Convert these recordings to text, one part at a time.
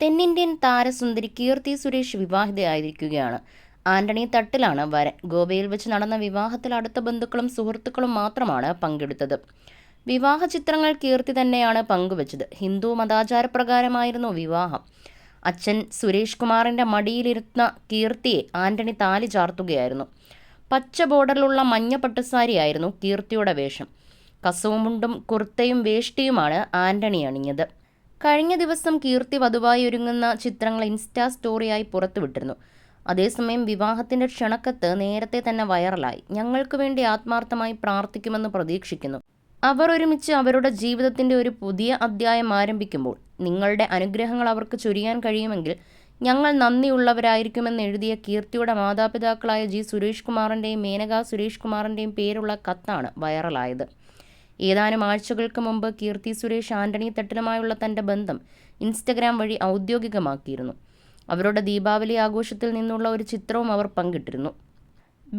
തെന്നിന്ത്യൻ താരസുന്ദരി കീർത്തി സുരേഷ് വിവാഹിതയായിരിക്കുകയാണ്. ആന്റണി തട്ടിലാണ് വരൻ. ഗോവയിൽ വെച്ച് നടന്ന വിവാഹത്തിൽ അടുത്ത ബന്ധുക്കളും സുഹൃത്തുക്കളും മാത്രമാണ് പങ്കെടുത്തത്. വിവാഹ ചിത്രങ്ങൾ കീർത്തി തന്നെയാണ് പങ്കുവച്ചത്. ഹിന്ദു മതാചാരപ്രകാരമായിരുന്നു വിവാഹം. അച്ഛൻ സുരേഷ് കുമാറിന്റെ മടിയിലിരുന്ന കീർത്തിയെ ആന്റണി താലി ചാർത്തുകയായിരുന്നു. പച്ച ബോർഡറിലുള്ള മഞ്ഞ പട്ടുസാരിയായിരുന്നു കീർത്തിയുടെ വേഷം. കസവുമുണ്ടും കുർത്തയും വേഷ്ടിയുമാണ് ആന്റണി അണിഞ്ഞത്. കഴിഞ്ഞ ദിവസം കീർത്തി വധുവായി ഒരുങ്ങുന്ന ചിത്രങ്ങൾ ഇൻസ്റ്റാ സ്റ്റോറിയായി പുറത്തുവിട്ടിരുന്നു. അതേസമയം വിവാഹത്തിന്റെ ക്ഷണക്കത്ത് നേരത്തെ തന്നെ വൈറലായി. ഞങ്ങൾക്ക് വേണ്ടി ആത്മാർത്ഥമായി പ്രാർത്ഥിക്കുമെന്ന് പ്രതീക്ഷിക്കുന്നു. അവർ ഒരുമിച്ച് അവരുടെ ജീവിതത്തിന്റെ ഒരു പുതിയ അധ്യായം ആരംഭിക്കുമ്പോൾ നിങ്ങളുടെ അനുഗ്രഹങ്ങൾ അവർക്ക് ചൊരിയാൻ കഴിയുമെങ്കിൽ ഞങ്ങൾ നന്ദിയുള്ളവരായിരിക്കുമെന്ന് എഴുതിയ കീർത്തിയുടെ മാതാപിതാക്കളായ ജി സുരേഷ് കുമാറിന്റെയും മേനക സുരേഷ് കുമാറിന്റെയും പേരുള്ള കത്താണ് വൈറലായത്. ഏതാനും ആഴ്ചകൾക്ക് മുമ്പ് കീർത്തി സുരേഷ് ആന്റണി തട്ടിലുമായുള്ള തന്റെ ബന്ധം ഇൻസ്റ്റഗ്രാം വഴി ഔദ്യോഗികമാക്കിയിരുന്നു. അവരുടെ ദീപാവലി ആഘോഷത്തിൽ നിന്നുള്ള ഒരു ചിത്രവും അവർ പങ്കിട്ടിരുന്നു.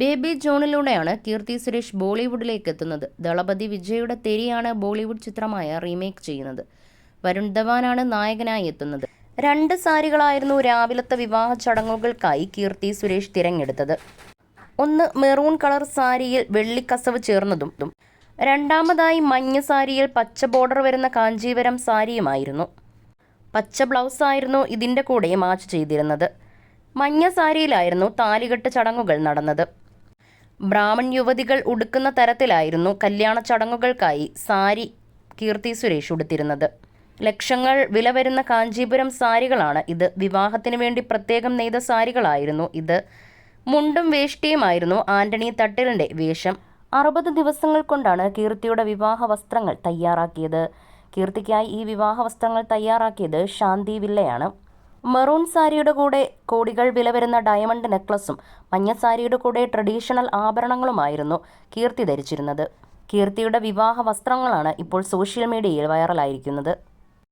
ബേബി ജോണിലൂടെയാണ് കീർത്തി സുരേഷ് ബോളിവുഡിലേക്ക് എത്തുന്നത്. ദളപതി വിജയുടെ തെരിയാണ് ബോളിവുഡ് ചിത്രമായ റീമേക്ക് ചെയ്യുന്നത്. വരുൺ ധവാനാണ് നായകനായി എത്തുന്നത്. 2 സാരികളായിരുന്നു രാവിലത്തെ വിവാഹ ചടങ്ങുകൾക്കായി കീർത്തി സുരേഷ് തിരഞ്ഞെടുത്തത്. ഒന്ന് മെറൂൺ കളർ സാരിയിൽ വെള്ളിക്കസവ് ചേർന്നതും, രണ്ടാമതായി മഞ്ഞ സാരിയിൽ പച്ച ബോർഡർ വരുന്ന കാഞ്ചീവരം സാരിയുമായിരുന്നു. പച്ച ബ്ലൗസായിരുന്നു ഇതിൻ്റെ കൂടെ മാച്ച് ചെയ്തിരുന്നത്. മഞ്ഞ സാരിയിലായിരുന്നു താലികെട്ട് ചടങ്ങുകൾ നടന്നത്. ബ്രാഹ്മൺ യുവതികൾ ഉടുക്കുന്ന തരത്തിലായിരുന്നു കല്യാണ ചടങ്ങുകൾക്കായി സാരി കീർത്തി സുരേഷ് ഉടുത്തിരുന്നത്. ലക്ഷങ്ങൾ വില വരുന്ന കാഞ്ചീപുരം സാരികളാണ് ഇത്. വിവാഹത്തിന് വേണ്ടി പ്രത്യേകം നെയ്ത സാരികളായിരുന്നു ഇത്. മുണ്ടും വേഷ്ടിയുമായിരുന്നു ആന്റണി തട്ടിലിൻ്റെ വേഷം. 60 ദിവസങ്ങൾ കൊണ്ടാണ് കീർത്തിയുടെ വിവാഹ വസ്ത്രങ്ങൾ തയ്യാറാക്കിയത്. കീർത്തിക്കായി ഈ വിവാഹ വസ്ത്രങ്ങൾ തയ്യാറാക്കിയത് ശാന്തി വില്ലയാണ്. മെറൂൺ സാരിയുടെ കൂടെ കോടികൾ വില വരുന്ന ഡയമണ്ട് നെക്ലസും മഞ്ഞ സാരിയുടെ കൂടെ ട്രഡീഷണൽ ആഭരണങ്ങളുമായിരുന്നു കീർത്തി ധരിച്ചിരുന്നത്. കീർത്തിയുടെ വിവാഹ വസ്ത്രങ്ങളാണ് ഇപ്പോൾ സോഷ്യൽ മീഡിയയിൽ വൈറലായിരിക്കുന്നത്.